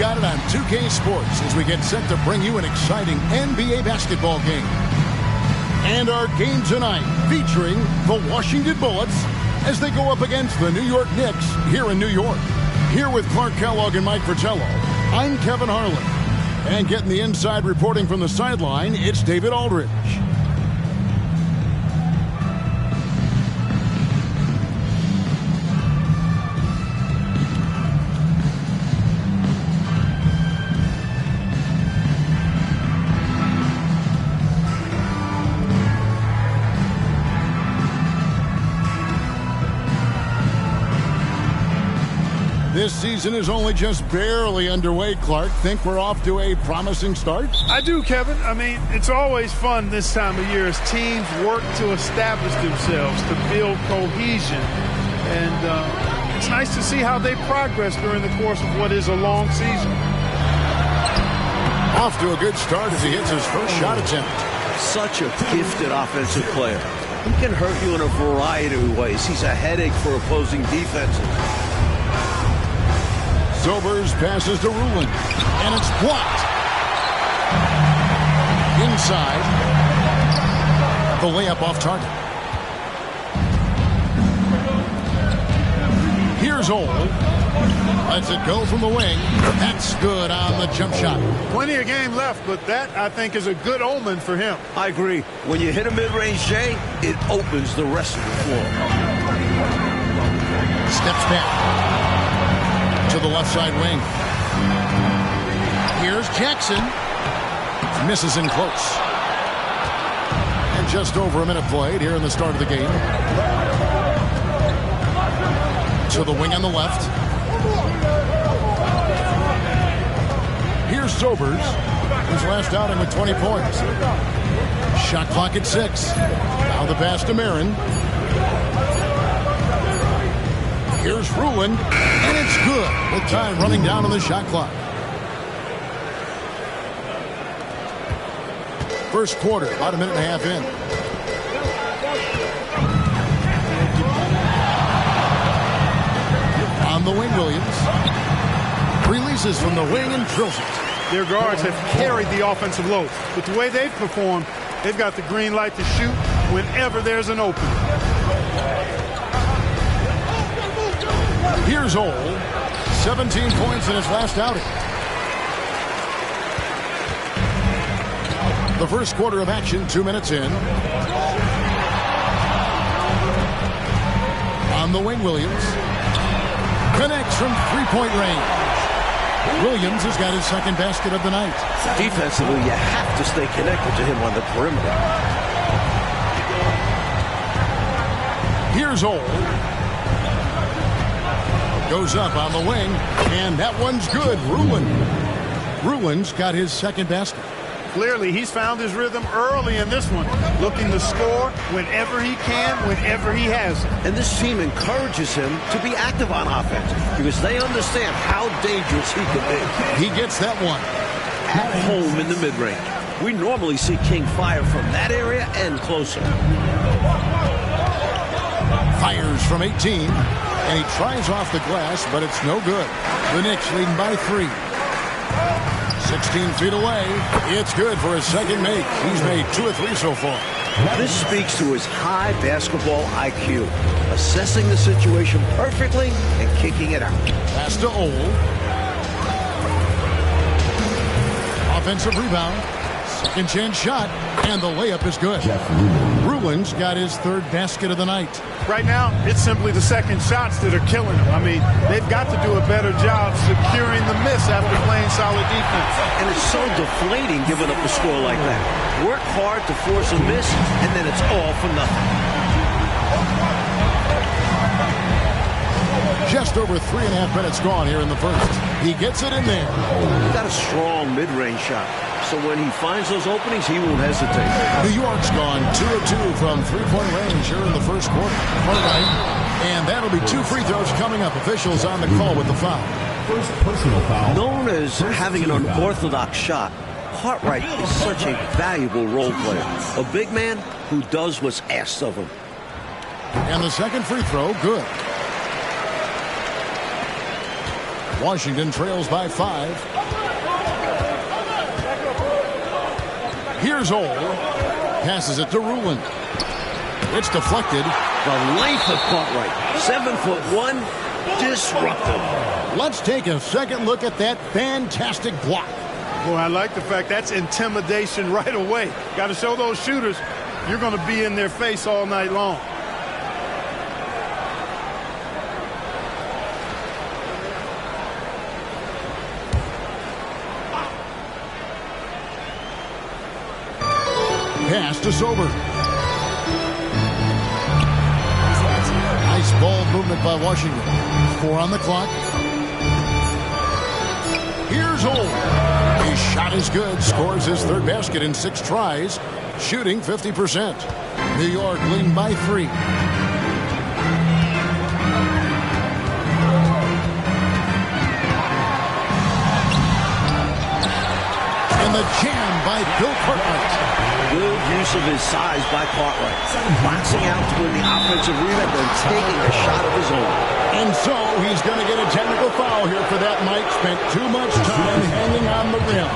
got it on 2K Sports as we get set to bring you an exciting NBA basketball game. And our game tonight featuring the Washington Bullets as they go up against the New York Knicks here in New York. Here with Clark Kellogg and Mike Fratello, I'm Kevin Harlan. And getting the inside reporting from the sideline, it's David Aldridge. This season is only just barely underway, Clark. Think we're off to a promising start? I do, Kevin. I mean, it's always fun this time of year as teams work to establish themselves, to build cohesion. And it's nice to see how they progress during the course of what is a long season. Off to a good start as he hits his first shot attempt. Such a gifted offensive player. He can hurt you in a variety of ways. He's a headache for opposing defenses. Sobers passes to Rulin, and it's blocked. Inside. The layup off target. Here's Ole. Lets it go from the wing. That's good on the jump shot. Plenty of game left, but that, I think, is a good omen for him. I agree. When you hit a mid-range J, it opens the rest of the floor. Steps back to the left side wing. Here's Jackson. Misses in close. And just over a minute played here in the start of the game. To the wing on the left. Here's Sobers, his last outing with 20 points. Shot clock at 6. Now the pass to Marin. Here's Rulin, and it's good with time running down on the shot clock. First quarter, about a minute and a half in. On the wing, Williams. Releases from the wing and drills it. Their guards have carried the offensive load. But the way they've performed, they've got the green light to shoot whenever there's an opening. Here's Ole, 17 points in his last outing. The first quarter of action, 2 minutes in. On the wing, Williams. Connects from three-point range. Williams has got his second basket of the night. Defensively, you have to stay connected to him on the perimeter. Here's Ole. Goes up on the wing, and that one's good. Rulin's got his second basket. Clearly, he's found his rhythm early in this one, looking to score whenever he can, whenever he has it. And this team encourages him to be active on offense because they understand how dangerous he can be. He gets that one. At home in the mid-range. We normally see King fire from that area and closer. Fires from 18. And he tries off the glass, but it's no good. The Knicks leading by 3. 16 feet away. It's good for his second make. He's made 2 or 3 so far. This speaks to his high basketball IQ. Assessing the situation perfectly and kicking it out. Pass to Ole. Offensive rebound. Second chance shot. And the layup is good. Rulin's got his third basket of the night. Right now, it's simply the second shots that are killing him. I mean, they've got to do a better job securing the miss after playing solid defense. And it's so deflating giving up a score like that. Work hard to force a miss, and then it's all for nothing. Just over 3.5 minutes gone here in the first. He gets it in there. He got a strong mid-range shot. So when he finds those openings, he won't hesitate. New York's gone 2 of 2 from three-point range here in the first quarter. All right. And that'll be 2 free throws coming up. Officials on the call with the foul. First personal foul. Known as having an unorthodox shot, Cartwright is such a valuable role player. A big man who does what's asked of him. And the second free throw, good. Washington trails by 5. Here's Ole. Passes it to Ruland. It's deflected. The length of Cartwright. 7'1", disruptive. Let's take a second look at that fantastic block. Boy, I like the fact that's intimidation right away. Got to show those shooters you're going to be in their face all night long. Pass to Sober. Nice ball movement by Washington. 4 on the clock. Here's Ole. His shot is good. Scores his 3rd basket in 6 tries. Shooting 50%. New York leading by 3. And the jam by Bill Cartwright. Good use of his size by Cartwright. Boxing out to win the offensive rebound and taking a shot of his own. And so he's going to get a technical foul here for that. Mike spent too much time hanging on the rim.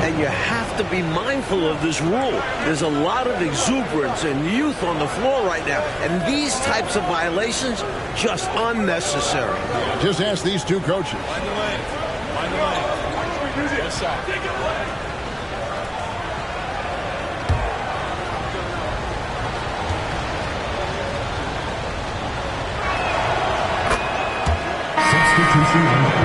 And you have to be mindful of this rule. There's a lot of exuberance and youth on the floor right now. And these types of violations, just unnecessary. Just ask these two coaches. Mind the lane. Mind the lane. Yes, sir. Substitution on the court.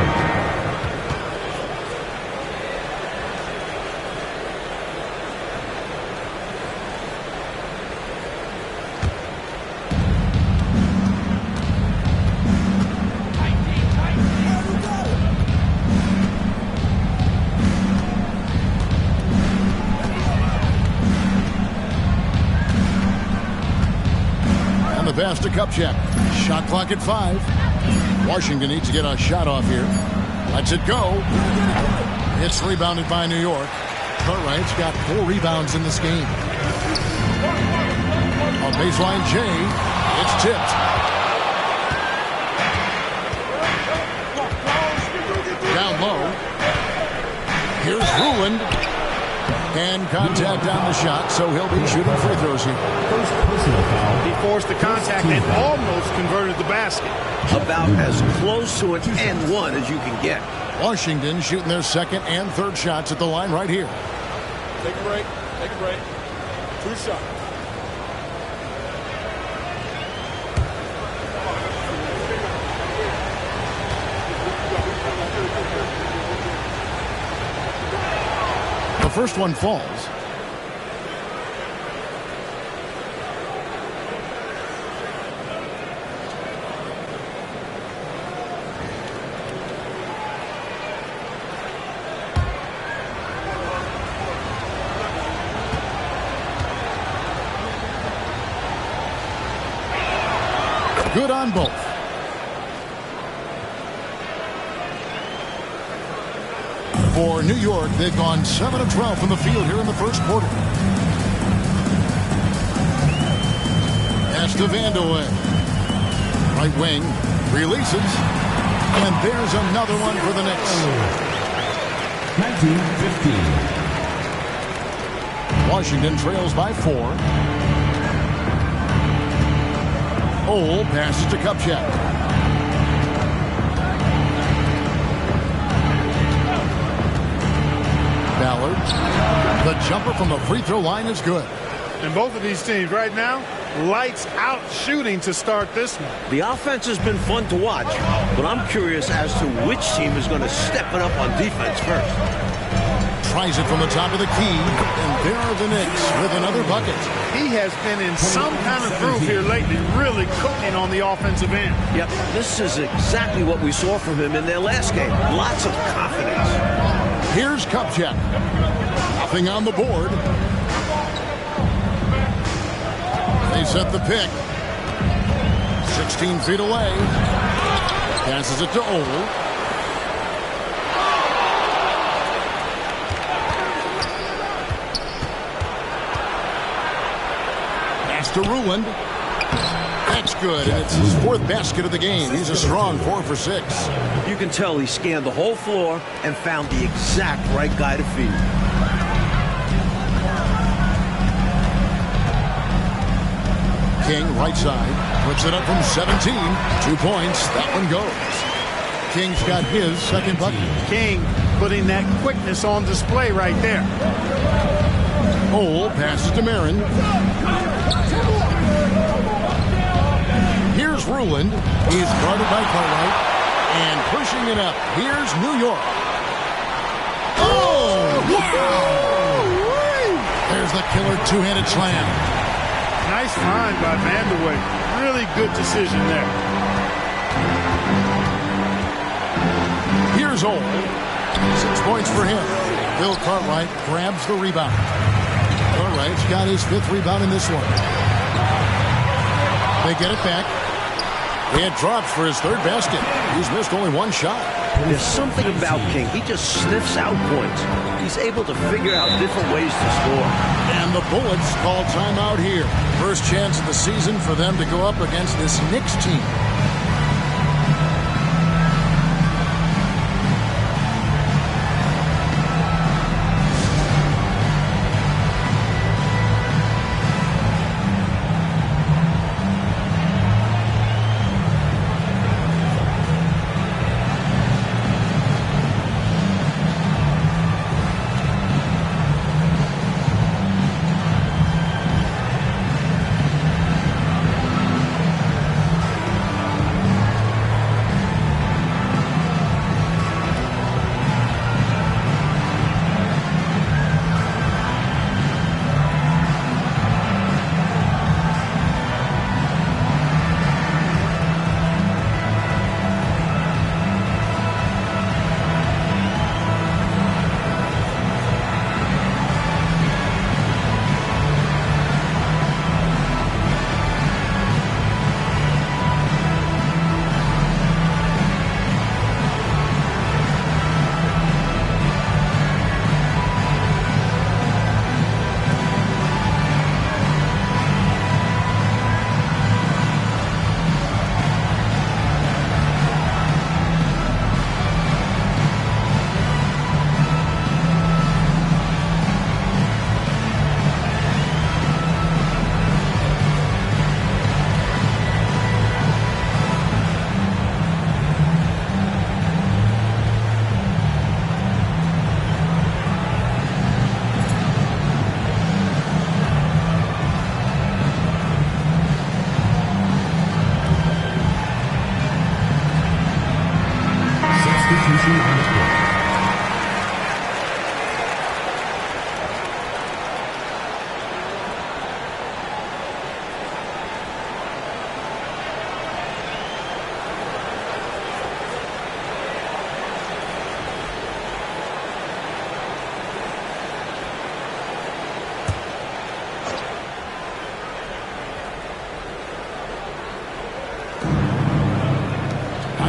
And the pass to Kupchak. Shot clock at 5. Washington needs to get a shot off here. Lets it go. It's rebounded by New York. Cartwright's got 4 rebounds in this game. On baseline J, it's tipped. Down low. Here's Ruland. And contact on the shot, so he'll be shooting free throws here. First personal foul. He forced the contact and almost converted the basket. About as close to an and one as you can get. Washington shooting their 2nd and 3rd shots at the line right here. Take a break. Take a break. 2 shots. The first one falls. Good on both. For New York, they've gone 7 of 12 from the field here in the first quarter. Pass to Vandeweghe. Right wing, releases. And there's another one for the Knicks. 19-15. Washington trails by 4. Ole passes to Kupchak. Ballard. The jumper from the free throw line is good. And both of these teams right now, lights out shooting to start this one. The offense has been fun to watch, but I'm curious as to which team is going to step it up on defense first. Tries it from the top of the key, and there are the Knicks with another bucket. He has been in some kind of groove here lately, really cooking on the offensive end. Yep, this is exactly what we saw from him in their last game. Lots of confidence. Here's Kupchak. Nothing on the board. They set the pick. 16 feet away. Passes it to Ole. To Ruland. That's good, and it's his 4th basket of the game. He's a strong 4 for 6. You can tell he scanned the whole floor and found the exact right guy to feed. King, right side, puts it up from 17. 2 points. That one goes. King's got his second bucket. King putting that quickness on display right there. Hole passes to Marin. Here's Ruland. He's guarded by Cartwright. And pushing it up. Here's New York. Oh! Wow! There's the killer two-handed slam. Nice find by Vanderway. Really good decision there. Here's Ole. 6 points for him. Bill Cartwright grabs the rebound. Cartwright's got his 5th rebound in this one. They get it back. He had drops for his 3rd basket. He's missed only 1 shot. There's something about King. He just sniffs out points. He's able to figure out different ways to score. And the Bullets call timeout here. First chance of the season for them to go up against this Knicks team.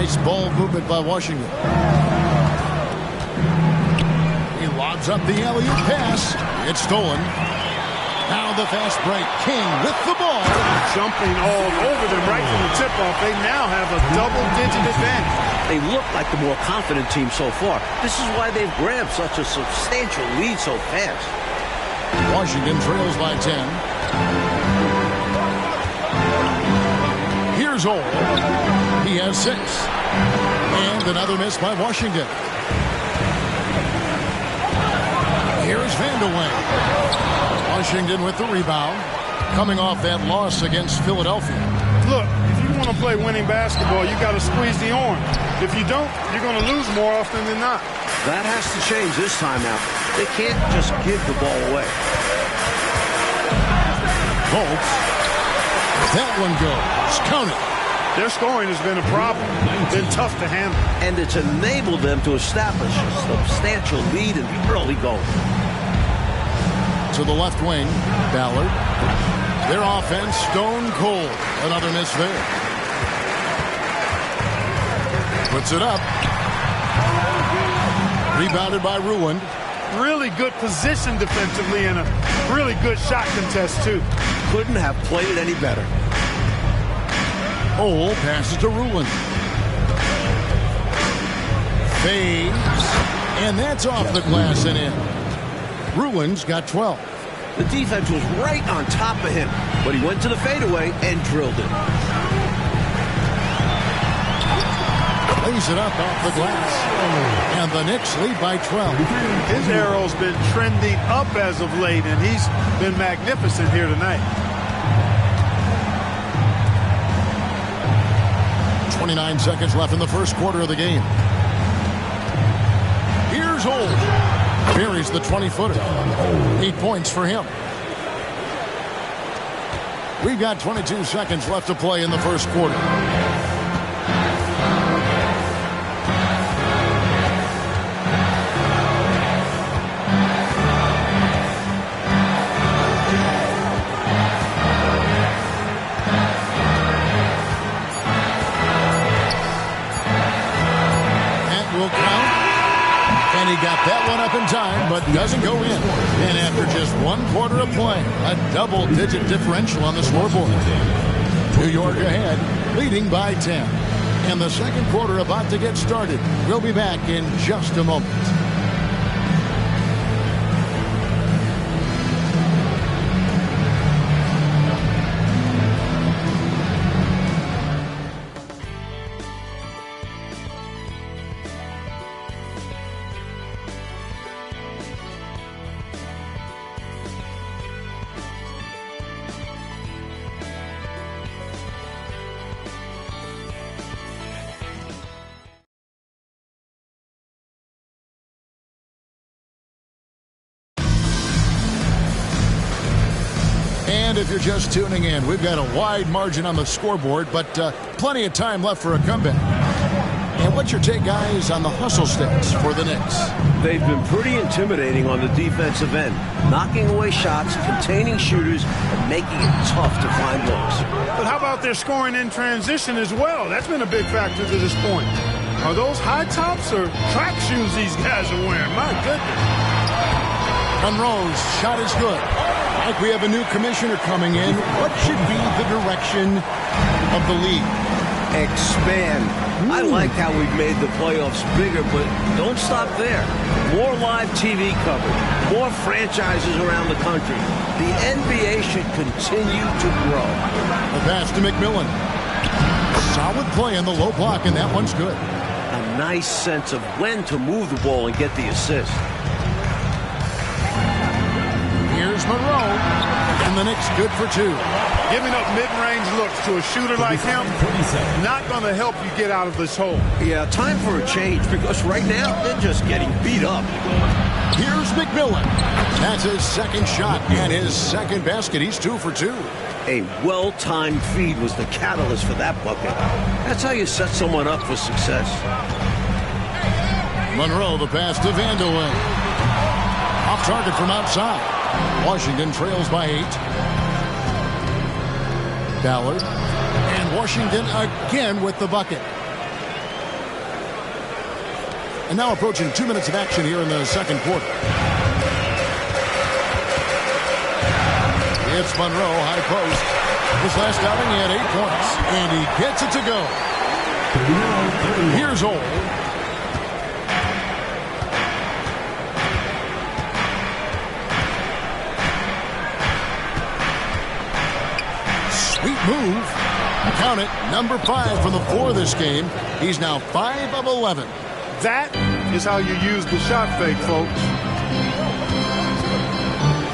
Nice ball movement by Washington. He lobs up the alley-oop pass. It's stolen. Now the fast break. King with the ball. Jumping all over them right from the tip-off. They now have a double-digit advantage. They look like the more confident team so far. This is why they've grabbed such a substantial lead so fast. Washington trails by 10. Here's Ole. He has 6. And another miss by Washington. Here's Vanderway. Washington with the rebound. Coming off that loss against Philadelphia. Look, if you want to play winning basketball, you got to squeeze the orange. If you don't, you're going to lose more often than not. That has to change this time out. They can't just give the ball away. Bolts. That one goes. Count it. Their scoring has been a problem. Been tough to handle. And it's enabled them to establish a substantial lead in the early going. To the left wing, Ballard. Their offense stone cold. Another miss there. Puts it up. Rebounded by Ruland. Really good position defensively and a really good shot contest, too. Couldn't have played it any better. Ole passes to Rulin. Fades. And that's off the glass and in. Rulin's got 12. The defense was right on top of him, but he went to the fadeaway and drilled it. Lays it up off the glass. And the Knicks lead by 12. His arrow's been trending up as of late, and he's been magnificent here tonight. 29 seconds left in the first quarter of the game. Here's Ole. Buries the 20-footer. 8 points for him. We've got 22 seconds left to play in the first quarter. And he got that one up in time, but doesn't go in. And after just 1 quarter of play, a double-digit differential on the scoreboard. New York ahead, leading by 10. And the second quarter about to get started. We'll be back in just a moment. And if you're just tuning in, we've got a wide margin on the scoreboard, but plenty of time left for a comeback. And what's your take, guys, on the hustle stats for the Knicks? They've been pretty intimidating on the defensive end, knocking away shots, containing shooters, and making it tough to find looks. But how about their scoring in transition as well? That's been a big factor to this point. Are those high tops or track shoes these guys are wearing? My goodness. Monroe's shot is good. Like we have a new commissioner coming in, what should be the direction of the league? Expand. I like how we've made the playoffs bigger, but don't stop there. More live TV coverage, more franchises around the country. The NBA should continue to grow. The pass to McMillan. Solid play in the low block, and that one's good. A nice sense of when to move the ball and get the assist. Here's Monroe, and the Knicks good for 2. Giving up mid-range looks to a shooter like him, not going to help you get out of this hole. Yeah, time for a change, because right now they're just getting beat up. Here's McMillan. That's his second shot and his second basket. He's 2 for 2. A well-timed feed was the catalyst for that bucket. That's how you set someone up for success. Monroe, the pass to Vanderlyn. Off target from outside. Washington trails by 8. Ballard. And Washington again with the bucket. And now approaching 2 minutes of action here in the second quarter. It's Monroe, high post. His last outing, he had 8 points. And he gets it to go. Here's Ole. Sweet move. Count it, number 5 from the floor this game. He's now 5 of 11. That is how you use the shot fake, folks.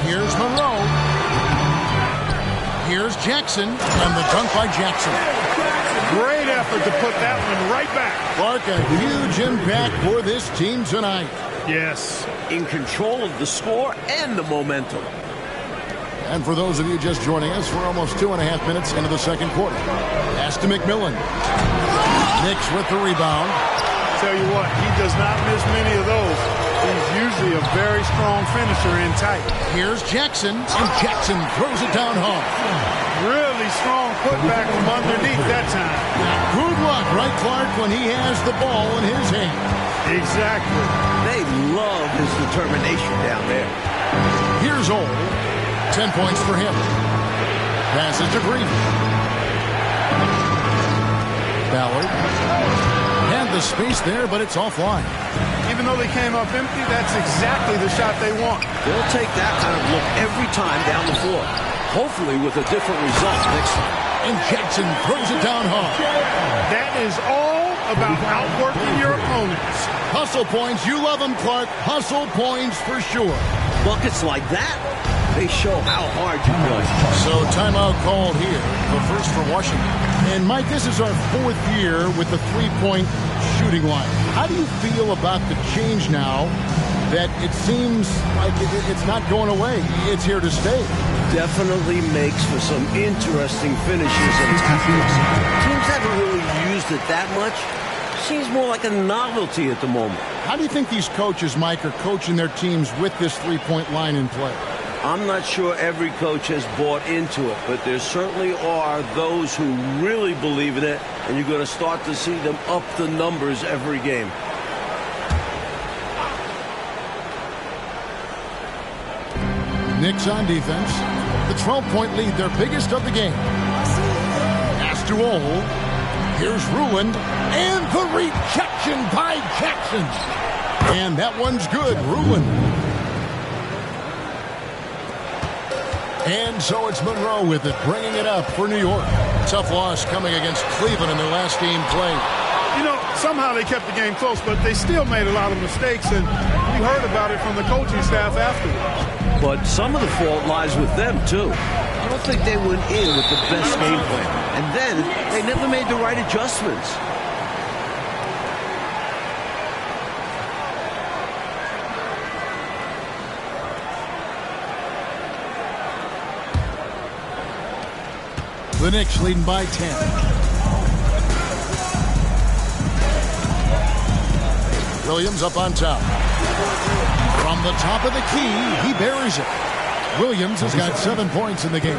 Here's Monroe. Here's Jackson, and the dunk by Jackson. Great effort to put that one right back. Clark, a huge impact for this team tonight. Yes. In control of the score and the momentum. And for those of you just joining us, we're almost 2.5 minutes into the second quarter. Pass to McMillan. Knicks with the rebound. Tell you what, he does not miss many of those. He's usually a very strong finisher in tight. Here's Jackson, and Jackson throws it down hard. Really strong putback from underneath that time. Good luck, right, Clark, when he has the ball in his hand. Exactly. They love his determination down there. Here's Ole. 10 points for him. Passes to Green. Ballard had the space there, but it's offline. Even though they came up empty, that's exactly the shot they want. They'll take that kind of look every time down the floor. Hopefully with a different result next time. And Jackson throws it down hard. That is all about outworking your opponents. Hustle points. You love them, Clark. Hustle points for sure. Buckets like that, they show how hard you play. So timeout called here, the first for Washington. And Mike, this is our 4th year with the three-point shooting line. How do you feel about the change now that it seems like it's not going away? It's here to stay. Definitely makes for some interesting finishes and tactics. Teams haven't really used it that much. Seems more like a novelty at the moment. How do you think these coaches, Mike, are coaching their teams with this three-point line in play? I'm not sure every coach has bought into it, but there certainly are those who really believe in it, and you're going to start to see them up the numbers every game. Knicks on defense. The 12-point lead, their biggest of the game. Pass to Ole. Here's Ruland. And the rejection by Jackson. And that one's good. Ruland. And so it's Monroe with it, bringing it up for New York. Tough loss coming against Cleveland in their last game played. You know, somehow they kept the game close, but they still made a lot of mistakes, and we heard about it from the coaching staff afterwards. But some of the fault lies with them, too. I don't think they went in with the best game plan. And then they never made the right adjustments. The Knicks leading by 10. Williams up on top. From the top of the key, he buries it. Williams has got 7 points in the game.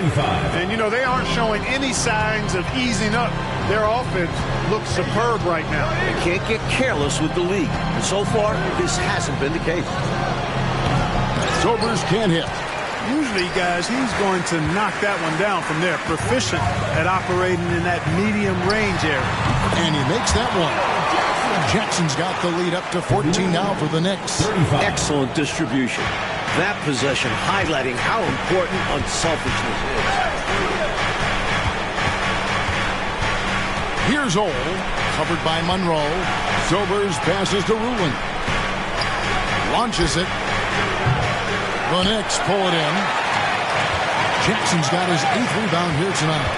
And, you know, they aren't showing any signs of easing up. Their offense looks superb right now. They can't get careless with the league. And so far, this hasn't been the case. Sobers can't hit. Usually, guys, he's going to knock that one down from there. Proficient at operating in that medium range area. And he makes that one. Jackson's got the lead up to 14 now for the Knicks. Excellent distribution. That possession highlighting how important unselfishness is. Here's Ole, covered by Monroe. Sobers passes to Ruland. Launches it. The Knicks pull it in. Jackson's got his 8th rebound here tonight.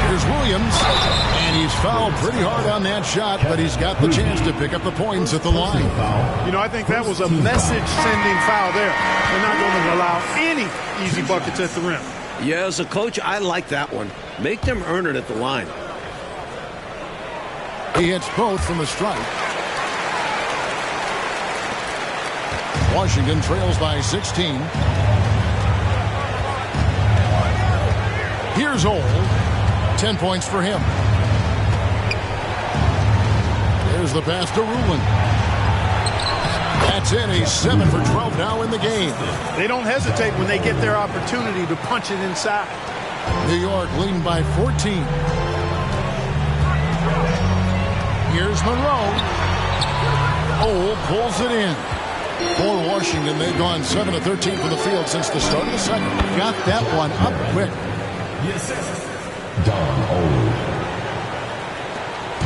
Here's Williams, and he's fouled pretty hard on that shot, but he's got the chance to pick up the points at the line. You know, I think that was a message-sending foul there. They're not going to allow any easy buckets at the rim. Yeah, as a coach, I like that one. Make them earn it at the line. He hits both from the stripe. Washington trails by 16. Here's Ole. 10 points for him. There's the pass to Ruland. That's it. He's 7 for 12 now in the game. They don't hesitate when they get their opportunity to punch it inside. New York leading by 14. Here's Monroe. Ole pulls it in. For Washington, they've gone 7 of 13 from the field since the start of the second. Got that one up quick.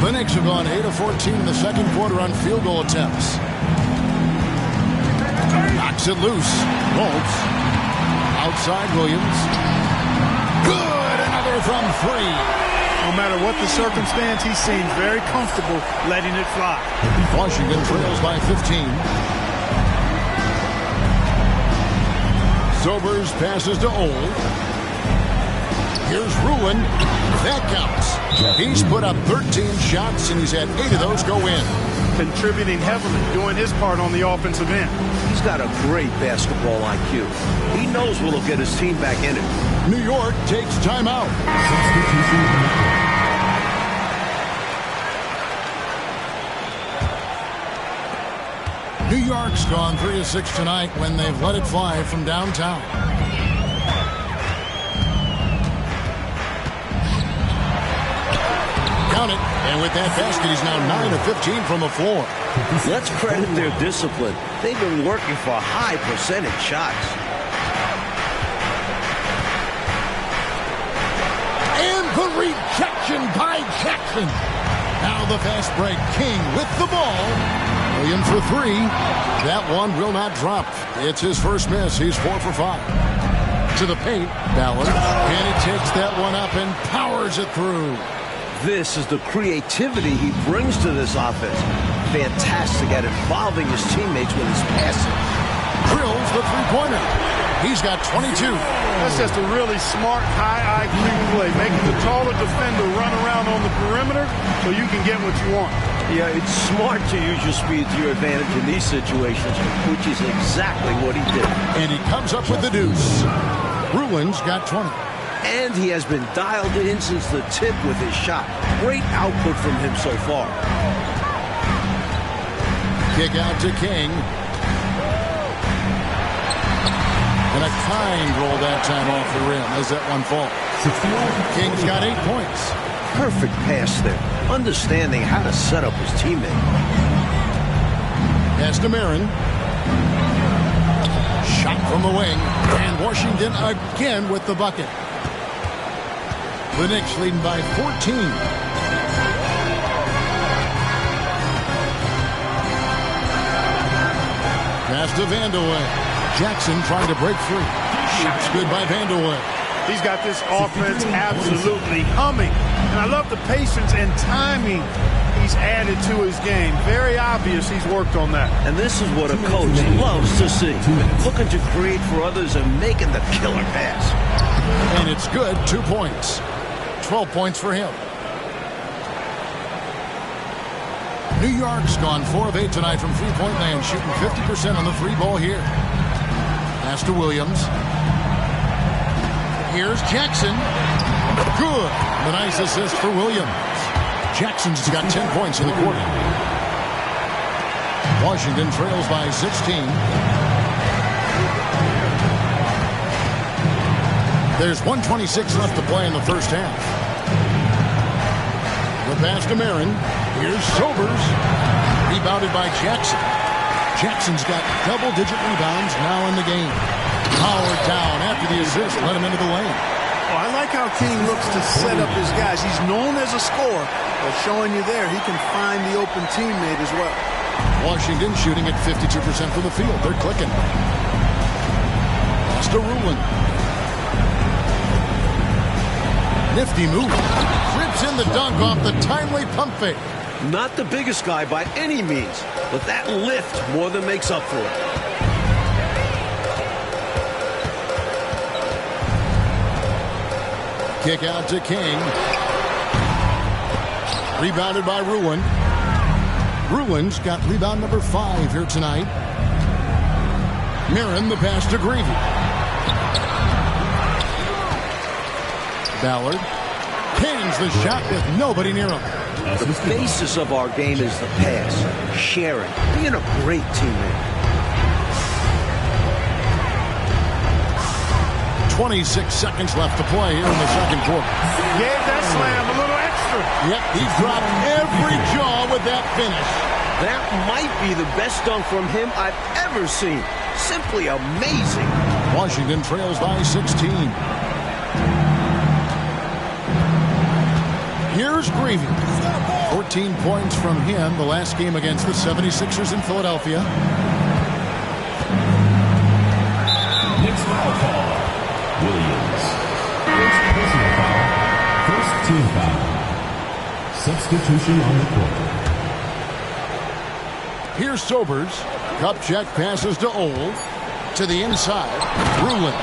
The Knicks have gone 8 of 14 in the second quarter on field goal attempts. Knocks it loose. Bolts. Outside Williams. Good. Another from 3. No matter what the circumstance, he seems very comfortable letting it fly. Washington trails by 15. Sobers passes to Ole. Here's Ruland. That counts. He's put up 13 shots, and he's had 8 of those go in. Contributing heavily, doing his part on the offensive end. He's got a great basketball IQ. He knows what'll get his team back in it. New York takes timeout. New York's gone 3 of 6 tonight when they've let it fly from downtown. Count it. And with that basket, he's now 9 of 15 from the floor. Let's credit their discipline. They've been working for high percentage shots. And the rejection by Jackson. Now the fast break. King with the ball. Williams for three. That one will not drop. It's his first miss. He's 4 for 5. To the paint. Ballard. And he takes that one up and powers it through. This is the creativity he brings to this offense. Fantastic at involving his teammates with his passing. Drills the three-pointer. He's got 22. That's just a really smart, high IQ play, making the taller defender run around on the perimeter so you can get what you want. Yeah, it's smart to use your speed to your advantage in these situations, which is exactly what he did. And he comes up with the deuce. Ruin's got 20. And he has been dialed in since the tip with his shot. Great output from him so far. Kick out to King. And a kind roll that time off the rim as that one falls. King's got 8 points. Perfect pass there. Understanding how to set up his teammate. Pass to Marin. Shot from the wing. And Washington again with the bucket. The Knicks leading by 14. Pass to Vandeweghe. Jackson trying to break free. Shot's good by Vandeweghe. He's got this offense absolutely humming. And I love the patience and timing he's added to his game. Very obvious he's worked on that. And this is what a coach loves to see. Looking to create for others and making the killer pass. And it's good. 2 points. 12 points for him. New York's gone 4 of 8 tonight from three-point land, shooting 50% on the three ball here. Pass to Williams. Here's Jackson. Good. The nice assist for Williams. Jackson's got 10 points in the quarter. Washington trails by 16. There's 1:26 left to play in the first half. The pass to Marin. Here's Sobers. Rebounded by Jackson. Jackson's got double-digit rebounds now in the game. Powered down after the assist. Let him into the lane. Oh, I like how King looks to set up his guys. He's known as a scorer, but showing you there, he can find the open teammate as well. Washington shooting at 52% from the field. They're clicking. Pass to Rulin. Nifty move. Rips in the dunk off the timely pump fake. Not the biggest guy by any means, but that lift more than makes up for it. Kick out to King. Rebounded by Ruin. Ruin's got rebound number 5 here tonight. Marin the pass to Greavy. Ballard pins the shot with nobody near him. The basis of our game is the pass, sharing, being a great teammate. 26 seconds left to play here in the second quarter. Gave that slam a little extra. Yep, he dropped every jaw with that finish. That might be the best dunk from him I've ever seen. Simply amazing. Washington trails by 16. Here's Greavy. 14 points from him the last game against the 76ers in Philadelphia. Knicks foul call. Williams. First personal foul. First team foul. Substitution on the court. Here's Sobers. Cup check passes to Old. To the inside. Rulin.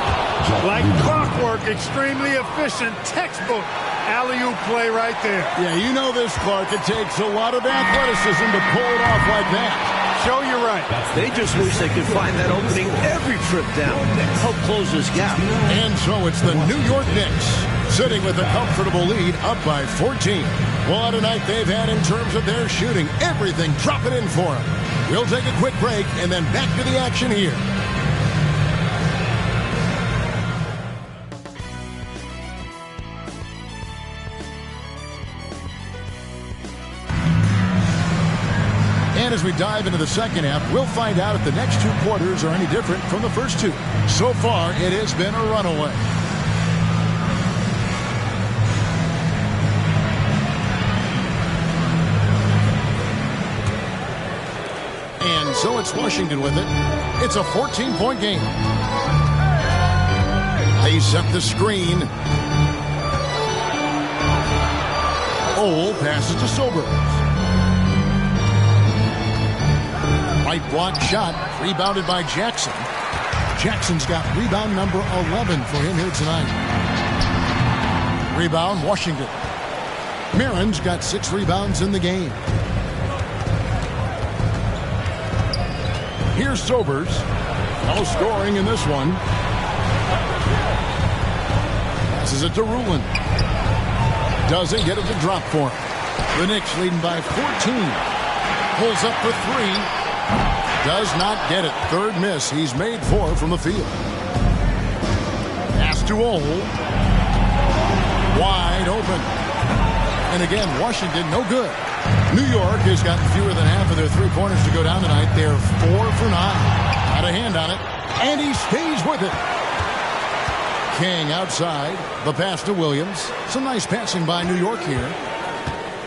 Like clockwork, extremely efficient, textbook alley-oop play right there. Yeah, you know this, Clark. It takes a lot of athleticism to pull it off like that. Show you right. They just wish they could find that opening every trip down. Help close this gap. And so it's the New York Knicks sitting with a comfortable lead up by 14. What a night they've had in terms of their shooting. Everything dropping in for them. We'll take a quick break and then back to the action here. as we dive into the second half, we'll find out if the next two quarters are any different from the first two. So far, it has been a runaway. And so it's Washington with it. It's a 14-point game. They set the screen. Ole passes to Sobers. Right block shot, rebounded by Jackson. Jackson's got rebound number 11 for him here tonight. Rebound, Washington. Marin's got 6 rebounds in the game. Here's Sobers. No scoring in this one. Passes it to Rulin. Doesn't get it to drop for him. The Knicks leading by 14. Pulls up for 3. Does not get it. Third miss. He's made 4 from the field. Pass to Ole. Wide open. And again, Washington no good. New York has gotten fewer than half of their three-pointers to go down tonight. They're 4 for 9. Got a hand on it. And he stays with it. King outside. The pass to Williams. Some nice passing by New York here.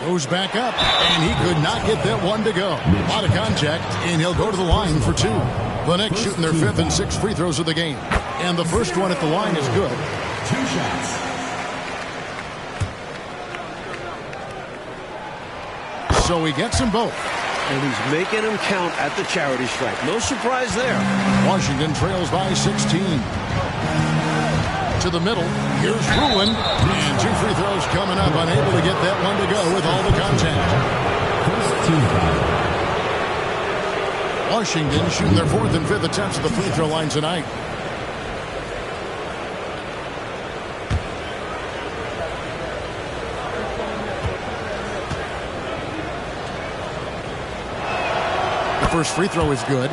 Goes back up, and he could not get that one to go. A lot of contact, and he'll go to the line for 2. The Knicks shooting their 5th and 6th free throws of the game. And the first one at the line is good. 2 shots. So he gets them both. And he's making them count at the charity stripe. No surprise there. Washington trails by 16. To the middle. Here's Rulin. And 2 free throws coming up. Unable to get that one to go with all the contact. First team foul. Washington shooting their 4th and 5th attempts at the free throw line tonight. The first free throw is good.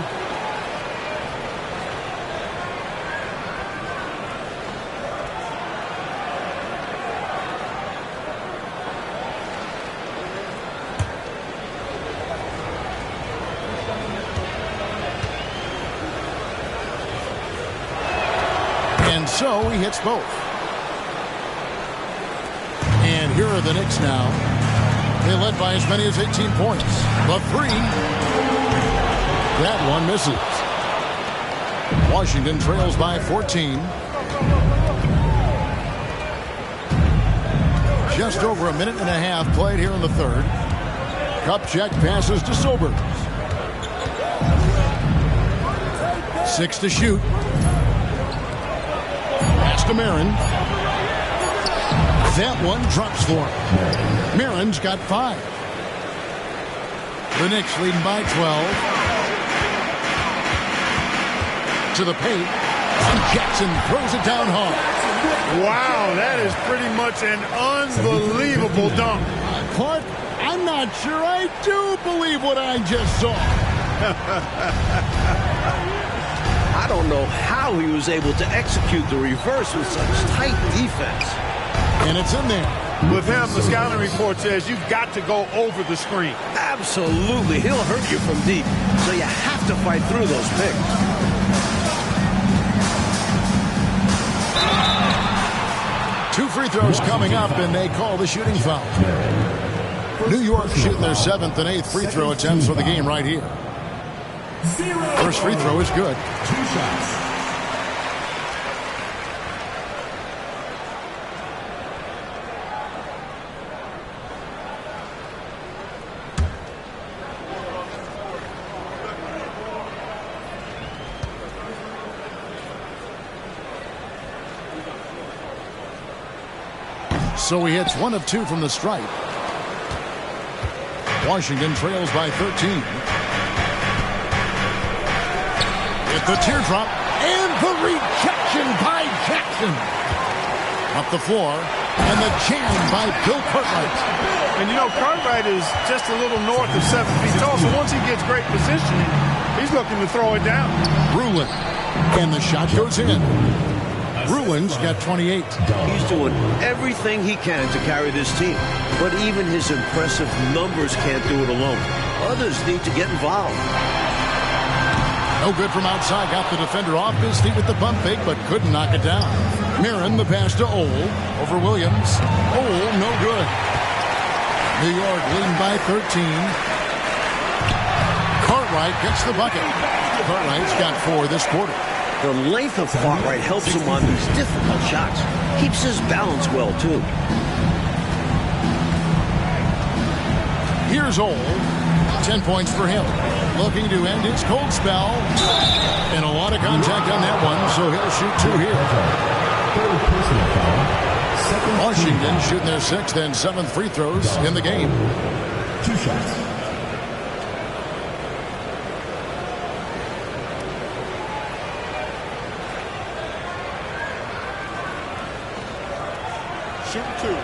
So he hits both. And here are the Knicks now. They led by as many as 18 points. The 3. That one misses. Washington trails by 14. Just over a minute and a half played here in the third. Kupchak passes to Sobers. 6 to shoot. To Marin. That one drops for him. Marin's got 5. The Knicks leading by 12. To the paint. And Jackson throws it down hard. Wow, that is pretty much an unbelievable dunk. Clark, I'm not sure I do believe what I just saw. I don't know how he was able to execute the reverse with such tight defense. And it's in there. With him, the scouting report says you've got to go over the screen. Absolutely. He'll hurt you from deep. So you have to fight through those picks. Two free throws coming up, and they call the shooting foul. New York shooting their 7th and 8th free throw attempts for the game right here. First free throw is good. 2 shots. So he hits 1 of 2 from the stripe. Washington trails by 13. The teardrop and the rejection by Jackson. Up the floor and the jam by Bill Cartwright. And you know, Cartwright is just a little north of 7 feet tall, so once he gets great positioning, he's looking to throw it down. Rulin, and the shot goes in. Rulin's got 28. He's doing everything he can to carry this team, but even his impressive numbers can't do it alone. Others need to get involved. No good from outside. Got the defender off his feet with the pump fake, but couldn't knock it down. Mirren, the pass to Ole. Over Williams. Ole, no good. New York leading by 13. Cartwright gets the bucket. Cartwright's got 4 this quarter. The length of Cartwright helps him on these difficult shots. Keeps his balance well, too. Here's Ole. 10 points for him. Looking to end his cold spell. And a lot of contact on that one, so he'll shoot 2 here. Washington shooting their 6th and 7th free throws in the game. 2 shots. Shoot 2.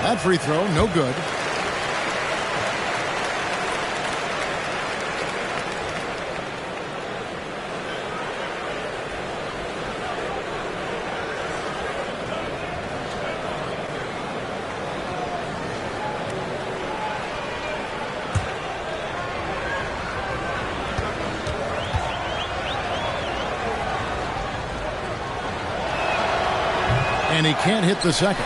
That free throw, no good. And he can't hit the second.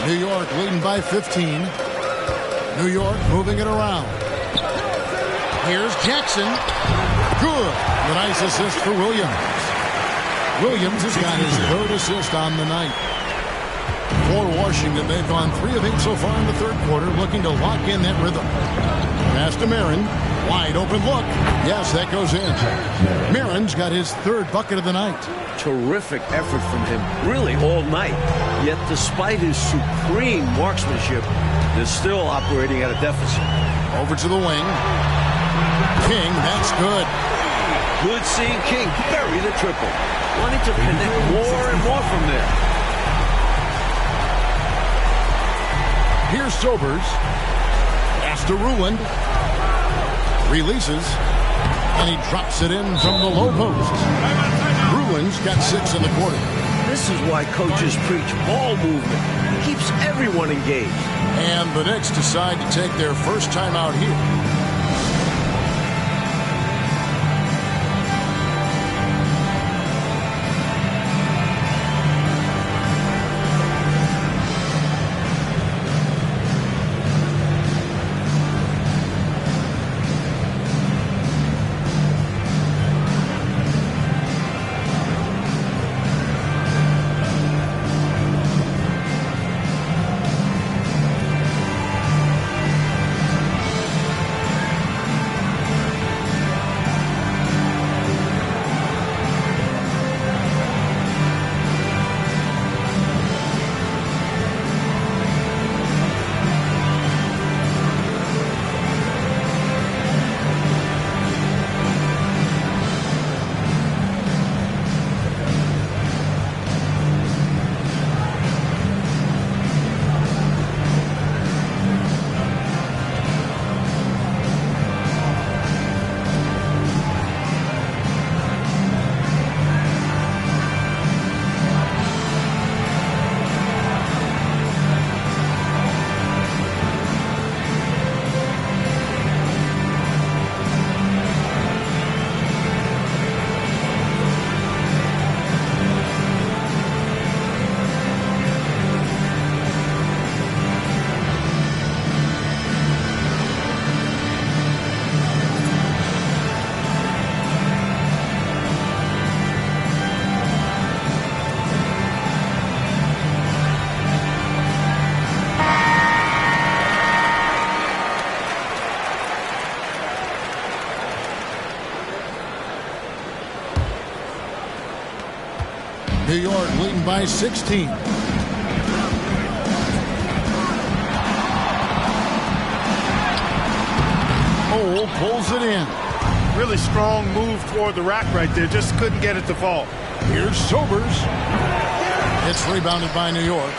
New York leading by 15. New York moving it around. Here's Jackson. Good. A nice assist for Williams. Williams has got his 3rd assist on the night. For Washington, they've gone 3 of 8 so far in the 3rd quarter, looking to lock in that rhythm. Pass to Mirren. Wide open look. Yes, that goes in. Mirren's got his 3rd bucket of the night. Terrific effort from him, really all night. Yet despite his supreme marksmanship, they're still operating at a deficit. Over to the wing. King, that's good. Good seeing King bury the triple. Wanting to connect more and more from there. Here's Sobers. Pass to Ruland. Releases. And he drops it in from the low post. Ruland's got 6 in the quarter. This is why coaches preach ball movement. It keeps everyone engaged. And the Knicks decide to take their first time out here. New York leading by 16. Ole pulls it in. Really strong move toward the rack right there. Just couldn't get it to fall. Here's Sobers. It's rebounded by New York.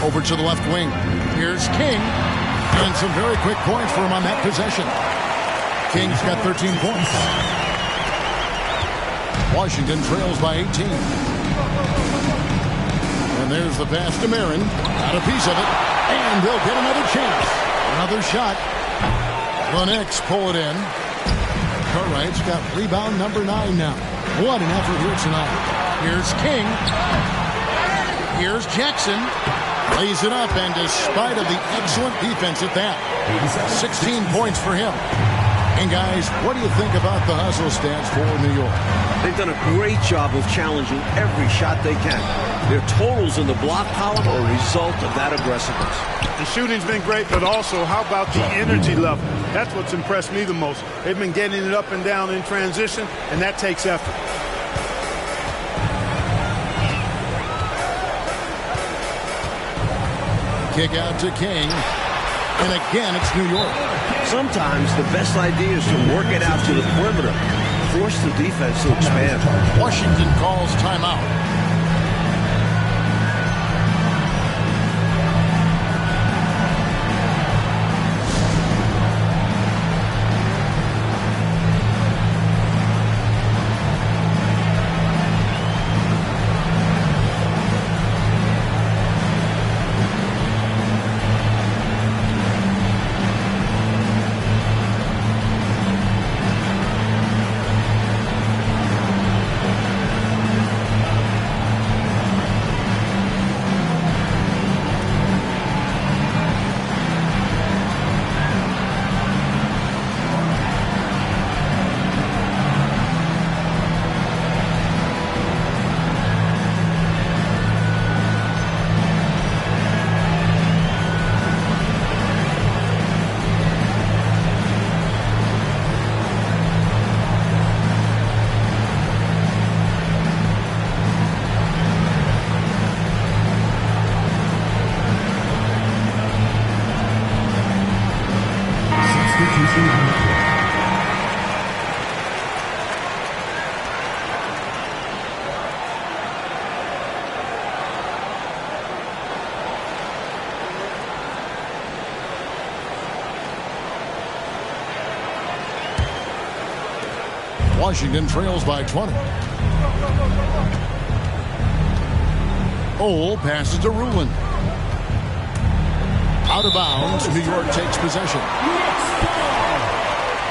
Over to the left wing. Here's King. And some very quick points for him on that possession. Kings got 13 points. Washington trails by 18. And there's the pass to Marin. Got a piece of it. And they'll get another chance. Another shot. The Knicks pull it in. Cartwright's got rebound number 9 now. What an effort here tonight. Here's King. Here's Jackson. Lays it up, and despite of the excellent defense at that, 16 points for him. And guys, what do you think about the hustle stats for New York? They've done a great job of challenging every shot they can. Their totals in the block column are a result of that aggressiveness. The shooting's been great, but also how about the energy level? That's what's impressed me the most. They've been getting it up and down in transition, and that takes effort. Kick out to King. And again, it's New York. Sometimes the best idea is to work it out to the perimeter. Force the defense to expand. Washington calls timeout. Washington trails by 20. Ole passes to Rulin. Out of bounds. New York takes possession.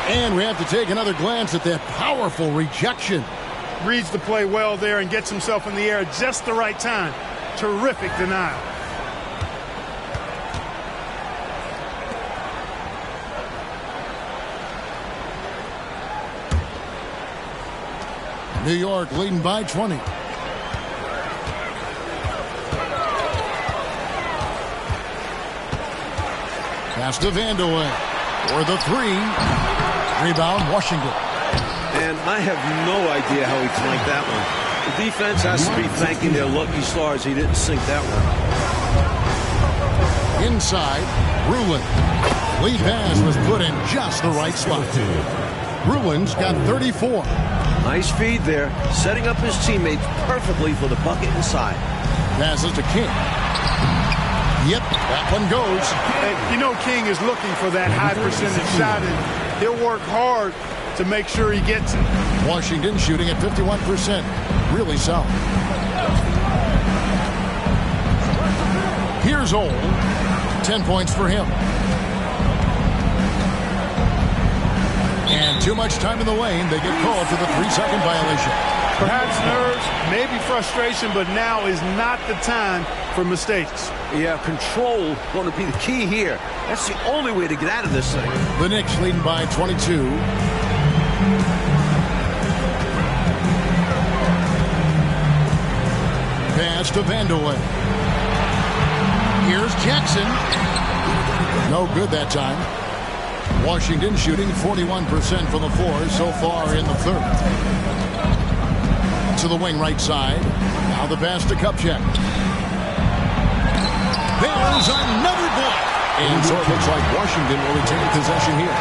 And we have to take another glance at that powerful rejection. Reads the play well there and gets himself in the air at just the right time. Terrific denial. New York leading by 20. Pass to Vandeweghe for the 3. Rebound, Washington. And I have no idea how he clanked that one. The defense has to be thanking their lucky stars he didn't sink that one. Inside, Rulin. Lead pass was put in just the right spot. Rulin's got 34. Nice feed there, setting up his teammates perfectly for the bucket inside. Passes to King. Yep, that one goes. And you know King is looking for that high percentage shot, and he'll work hard to make sure he gets it. Washington shooting at 51%. Really solid. Here's Ole. 10 points for him. And too much time in the lane. They get called for the 3-second violation. Perhaps nerves, maybe frustration, but now is not the time for mistakes. Yeah, control going to be the key here. That's the only way to get out of this thing. The Knicks leading by 22. Pass to Vandeweghe. Here's Jackson. No good that time. Washington shooting 41% from the floor so far in the third. To the wing right side. Now the pass to Kupchak. There's another block. And so it looks like Washington will retain possession here.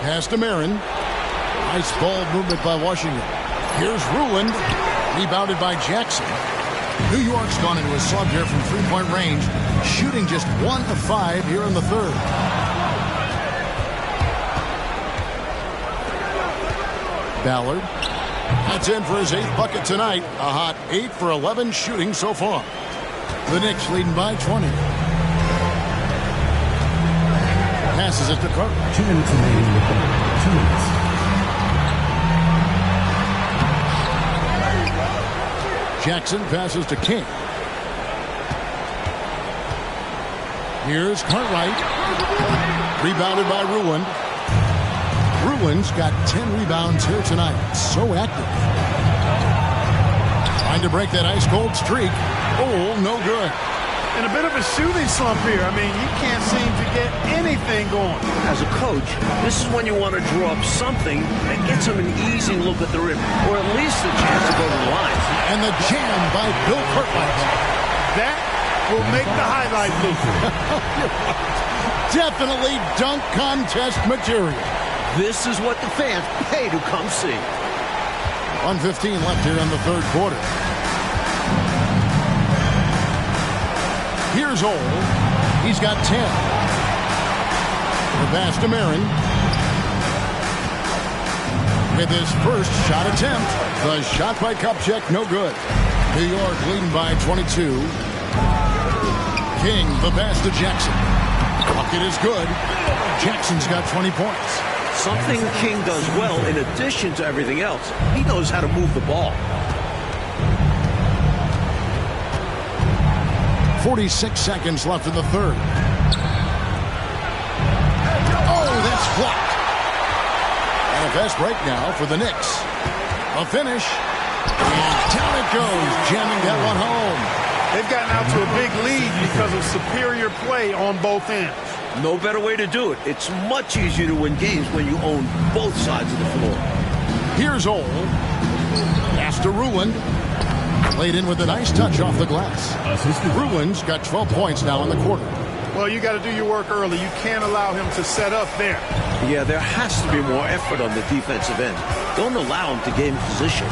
Pass to Marin. Nice ball movement by Washington. Here's Ruland. Rebounded by Jackson. New York's gone into a slump here from three-point range, shooting just 1 of 5 here in the third. Ballard. That's in for his 8th bucket tonight. A hot 8 for 11 shooting so far. The Knicks leading by 20. Passes it to Carter. 2 minutes remaining in the third. 2 minutes. Jackson passes to King. Here's Cartwright. Rebounded by Ruland. Ruland's got 10 rebounds here tonight. So active. Trying to break that ice-cold streak. Oh, no good. And a bit of a shooting slump here. I mean, he can't seem to get anything going. As a coach, this is when you want to draw up something that gets him an easy look at the rim, or at least a chance to go to the line. And the jam by Bill Cartwright. That will make the highlight loop. Definitely dunk contest material. This is what the fans pay to come see. 1:15 left here in the third quarter. Here's Ole. He's got 10. The pass to Marin. With his first shot attempt. The shot by Kupchak, no good. New York leading by 22. King, the pass to Jackson. Bucket is good. Jackson's got 20 points. Something King does well in addition to everything else. He knows how to move the ball. 46 seconds left in the third. Oh, that's blocked. And a fast break now for the Knicks. A finish. And down it goes, jamming that one home. They've gotten out to a big lead because of superior play on both ends. No better way to do it. It's much easier to win games when you own both sides of the floor. Here's Ole. Pass to Ruland. Laid in with a nice touch off the glass. Ruland's got 12 points now in the quarter. Well, you got to do your work early. You can't allow him to set up there. Yeah, there has to be more effort on the defensive end. Don't allow him to gain position.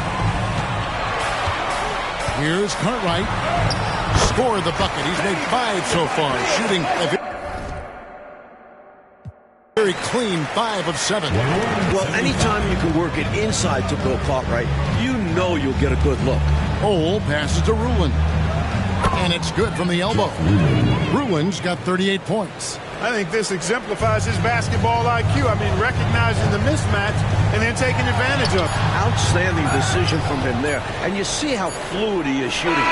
Here's Cartwright. Scored the bucket. He's made 5 so far. Shooting a very clean 5 of 7. Well, anytime you can work it inside to Bill Cartwright, you know you'll get a good look. Ole passes to Ruland. And it's good from the elbow. Ruland's got 38 points. I think this exemplifies his basketball IQ. I mean, recognizing the mismatch and then taking advantage of it. Outstanding decision from him there. And you see how fluid he is shooting.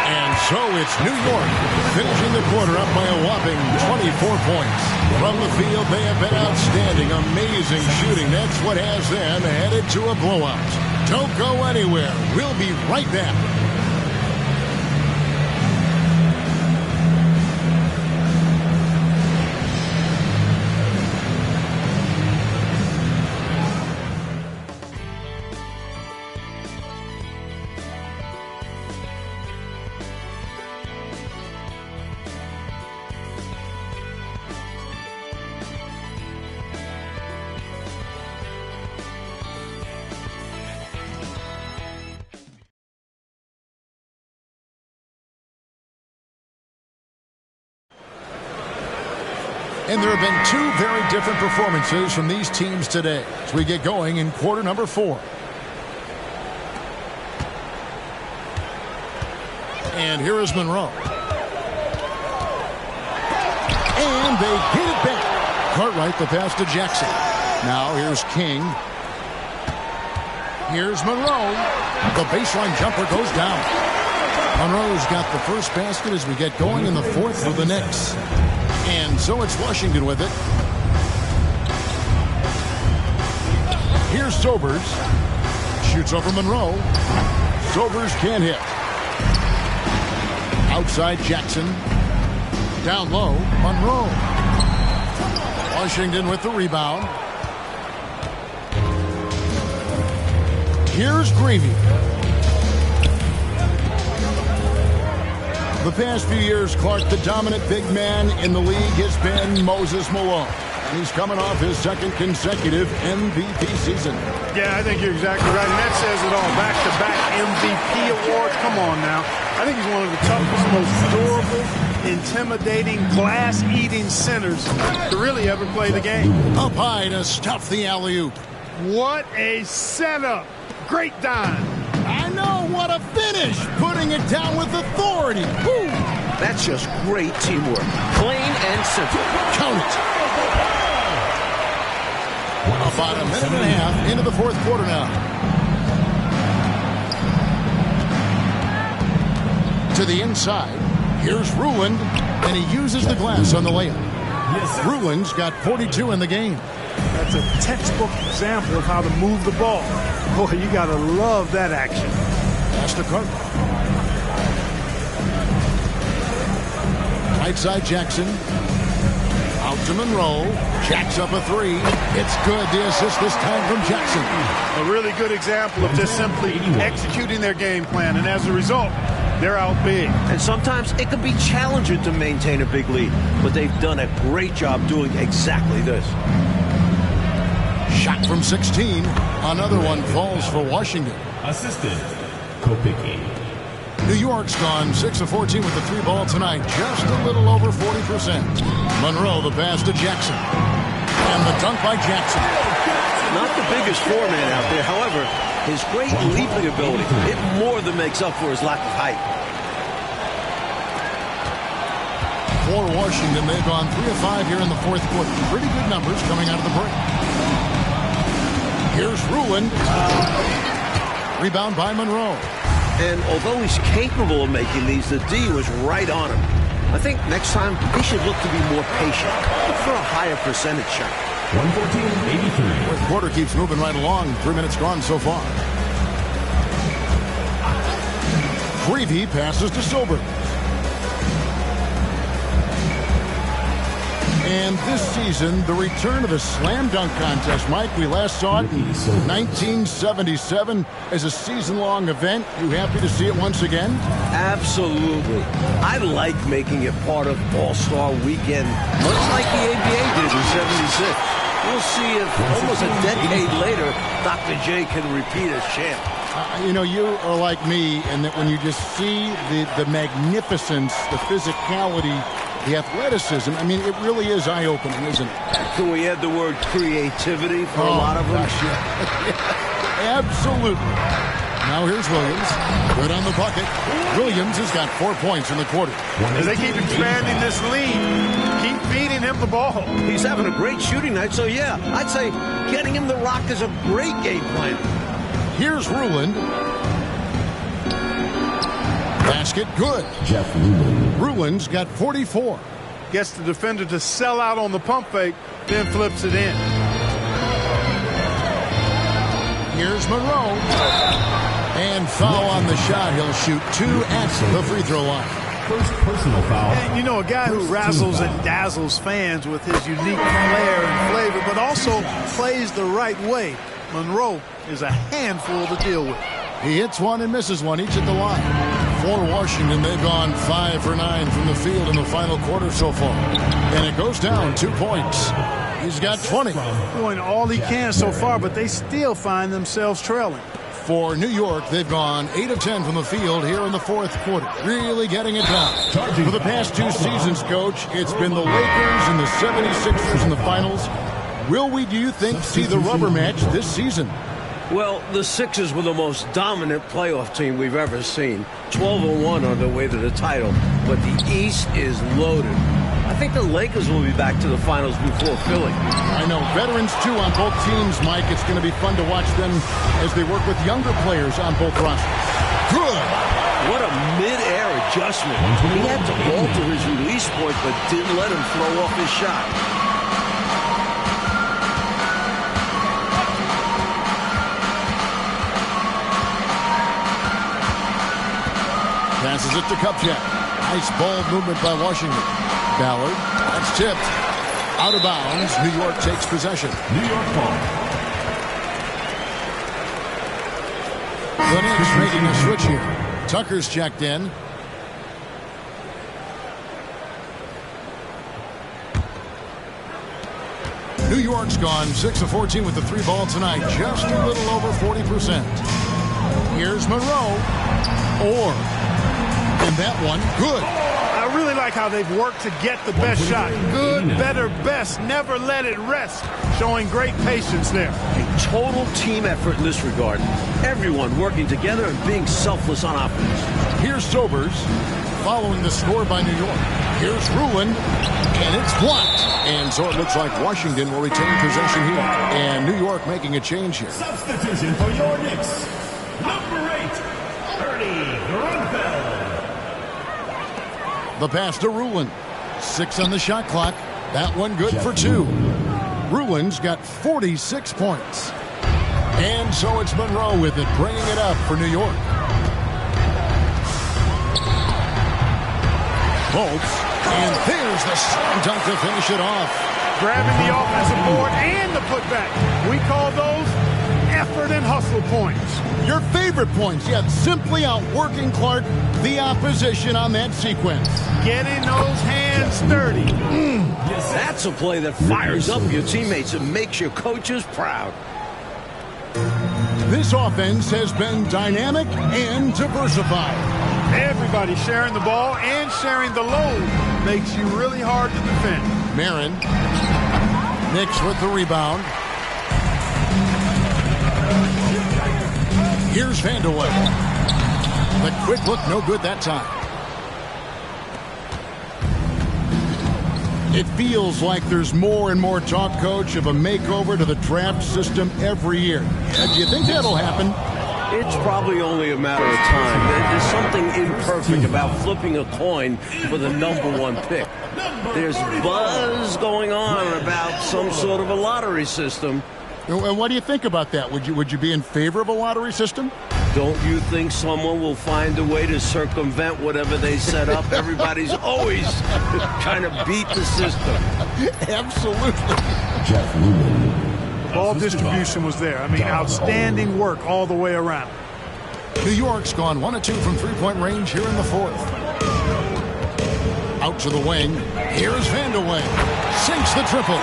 And so it's New York finishing the quarter up by a whopping 24 points. From the field, they have been outstanding. Amazing shooting. That's what has them headed to a blowout. Don't go anywhere. We'll be right back. And there have been 2 very different performances from these teams today as we get going in quarter number 4. And here is Monroe. And they get it back. Cartwright the pass to Jackson. Now here's King. Here's Monroe. The baseline jumper goes down. Monroe's got the first basket as we get going in the fourth for the Knicks. And so it's Washington with it. Here's Sobers. Shoots over Monroe. Sobers can't hit. Outside Jackson. Down low, Monroe. Washington with the rebound. Here's Gravy. The past few years, Clark, the dominant big man in the league has been Moses Malone. He's coming off his second consecutive MVP season. Yeah, I think you're exactly right. And that says it all. Back-to-back MVP awards. Come on now. I think he's one of the toughest, most durable, intimidating, glass-eating centers to really ever play the game. Up high to stuff the alley-oop. What a setup. Great dime. I know, what a finish. Putting it down with authority. Woo. That's just great teamwork. Plain and simple. Count it. About a minute and a half into the fourth quarter now. To the inside. Here's Ruland, and he uses the glass on the layup. Ruland's got 42 in the game. That's a textbook example of how to move the ball. Boy, you got to love that action. That's the cover. Right side Jackson. Out to Monroe. Jacks up a three. It's good. The assist this time from Jackson. A really good example of just simply executing their game plan. And as a result, they're out big. And sometimes it can be challenging to maintain a big lead. But they've done a great job doing exactly this. Shot from 16. Another one falls for Washington. Assistant, Kopicki. New York's gone 6 of 14 with the three ball tonight. Just a little over 40%. Monroe, the pass to Jackson. And the dunk by Jackson. Not the biggest foreman out there. However, his great leaping ability, it more than makes up for his lack of height. For Washington, they've gone 3 of 5 here in the fourth quarter. Pretty good numbers coming out of the break. Here's Ruland. Rebound by Monroe. And although he's capable of making these, the D was right on him. I think next time he should look to be more patient. Look for a higher percentage shot. 114-83. Fourth quarter keeps moving right along. 3 minutes gone so far. Creevy passes to Silver. And this season, the return of the slam dunk contest. Mike, we last saw it in 1977 as a season-long event. You happy to see it once again? Absolutely. I like making it part of All-Star Weekend, much like the ABA did in '76. We'll see if almost a decade later, Dr. J can repeat as champ. You know, you are like me in that when you just see the magnificence, the physicality, the athleticism, I mean, it really is eye-opening, isn't it? Can we add the word creativity for a lot of them? Gosh, yeah. Absolutely. Now here's Williams. Good on the bucket. Williams has got 4 points in the quarter. As they keep expanding this lead, keep feeding him the ball. He's having a great shooting night, so yeah, I'd say getting him the rock is a great game plan. Here's Ruland. Basket good. Jeff Ruland. Ruland's got 44. Gets the defender to sell out on the pump fake, then flips it in. Here's Monroe. And foul on the shot. He'll shoot 2 at the free throw line. First personal foul. And you know, a guy who razzles and dazzles fans with his unique flair and flavor, but also plays the right way. Monroe is a handful to deal with. He hits one and misses one, each at the line. For Washington, they've gone 5 for 9 from the field in the final quarter so far. And it goes down 2 points. He's got 20. Doing all he can so far, but they still find themselves trailing. For New York, they've gone 8 of 10 from the field here in the fourth quarter. Really getting it done. For the past 2 seasons, Coach, it's been the Lakers and the 76ers in the finals. Will we, do you think, see the rubber match this season? Well, the Sixers were the most dominant playoff team we've ever seen. 12-1 on their way to the title, but the East is loaded. I think the Lakers will be back to the finals before Philly. I know. Veterans, too, on both teams, Mike. It's going to be fun to watch them as they work with younger players on both rosters. Good. What a mid-air adjustment. He had to alter his release point, but didn't let him throw off his shot. Passes it to Kupchak. Nice ball movement by Washington. Ballard. That's tipped. Out of bounds. New York takes possession. New York ball. The Knicks making a switch here. Tucker's checked in. New York's gone 6 of 14 with the 3-ball tonight, just a little over 40%. Here's Monroe. And that one, good. I really like how they've worked to get the best shot. Good, better, best. Never let it rest. Showing great patience there. A total team effort in this regard. Everyone working together and being selfless on offense. Here's Sobers following the score by New York. Here's Ruland, and it's blocked. And so it looks like Washington will retain possession here. And New York making a change here. Substitution for your Knicks. Number 8, Ernie Grunfeld. The pass to Ruland. 6 on the shot clock. That one good for 2. Ruland's got 46 points. And so it's Monroe with it, bringing it up for New York. Bolts. And there's the slam dunk to finish it off. Grabbing the offensive board and the putback. We call those effort and hustle points. Your favorite points, yet simply outworking Clark, the opposition on that sequence. Getting those hands sturdy. That's a play that fires up your teammates and makes your coaches proud. This offense has been dynamic and diversified. Everybody sharing the ball and sharing the load makes you really hard to defend. Marin. Knicks with the rebound. Here's Vandeweghe. The quick look, no good that time. It feels like there's more and more talk, Coach, of a makeover to the draft system every year. Do you think that'll happen? It's probably only a matter of time. There's something imperfect about flipping a coin for the #1 pick. There's buzz going on about some sort of a lottery system. And what do you think about that? Would you be in favor of a lottery system? Don't you think someone will find a way to circumvent whatever they set up? Everybody's always trying to beat the system. Absolutely. Jeff Lumen. Ball distribution was there. I mean, outstanding work all the way around. New York's gone 1 of 2 from three-point range here in the 4th. Out to the wing. Here's Vandeweghe. Sinks the triple.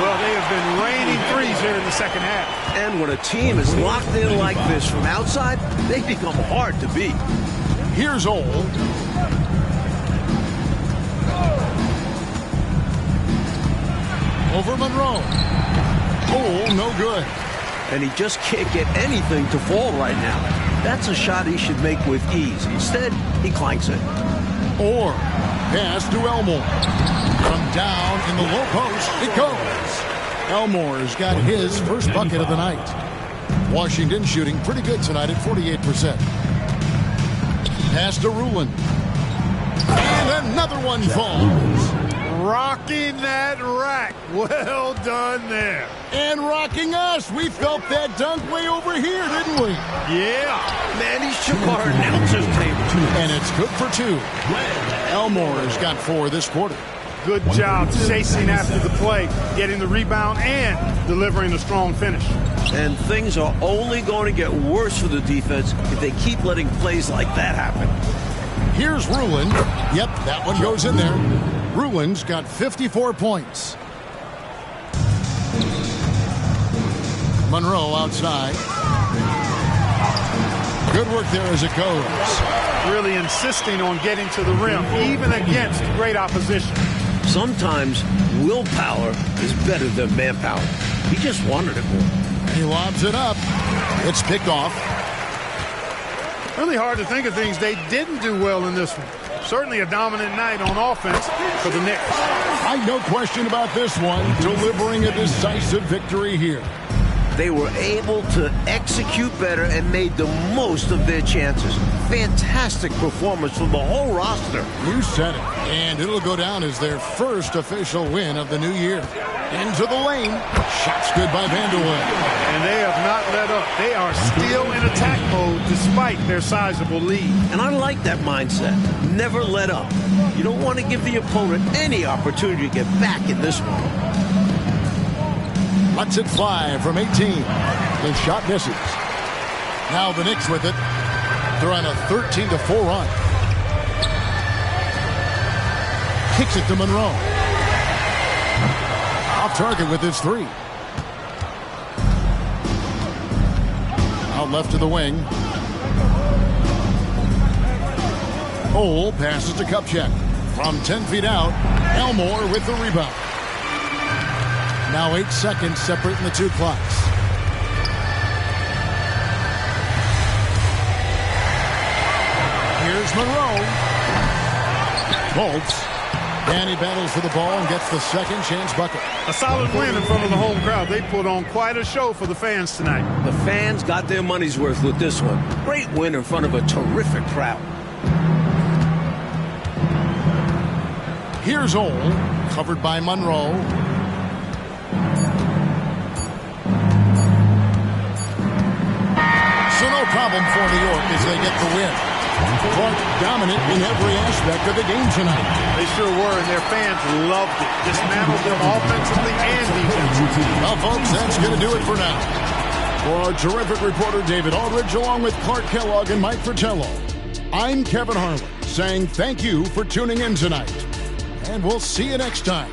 Well, they have been raining threes here in the second half. And when a team is locked in like this from outside, they become hard to beat. Here's Ole. Over Monroe. Ole, no good. And he just can't get anything to fall right now. That's a shot he should make with ease. Instead, he clanks it. Or pass to Elmore. From down in the low post, it goes. Elmore's got his first bucket of the night. Washington shooting pretty good tonight at 48%. Pass to Ruland. And another one falls. Rocking that rack. Well done there. And rocking us. We felt that dunk way over here, didn't we? Yeah. Man, he shook our announcer's table. And it's good for 2. Elmore has got 4 this quarter. Good job chasing after the play, getting the rebound, and delivering a strong finish. And things are only going to get worse for the defense if they keep letting plays like that happen. Here's Ruland. Yep, that one goes in there. Ruland's got 54 points. Monroe outside. Good work there as it goes. Really insisting on getting to the rim, even against great opposition. Sometimes willpower is better than manpower. He just wanted it more. He lobs it up. It's picked off. Really hard to think of things they didn't do well in this one. Certainly a dominant night on offense for the Knicks. No question about this one, delivering a decisive victory here. They were able to execute better and made the most of their chances. Fantastic performance from the whole roster. You said it. And it'll go down as their first official win of the new year. Into the lane. Shots good by Vandeweghe. And they have not let up. They are still in attack mode despite their sizable lead. And I like that mindset. Never let up. You don't want to give the opponent any opportunity to get back in this one. Lets it fly from 18. The shot misses. Now the Knicks with it. They're on a 13-4 run. Kicks it to Monroe. Off target with his three. Out left to the wing. Cole passes to Kupchak. From 10 feet out, Elmore with the rebound. Now 8 seconds separating the two clocks. Here's Monroe. Bolts. And he battles for the ball and gets the second chance bucket. A solid win in front of the home crowd. They put on quite a show for the fans tonight. The fans got their money's worth with this one. Great win in front of a terrific crowd. Here's Ole, covered by Monroe. So no problem for New York as they get the win. Clark dominant in every aspect of the game tonight. They sure were, and their fans loved it. Dismantled them offensively and defensively. Well, folks, that's going to do it for now. For our terrific reporter, David Aldridge, along with Clark Kellogg and Mike Fratello, I'm Kevin Harlan, saying thank you for tuning in tonight. And we'll see you next time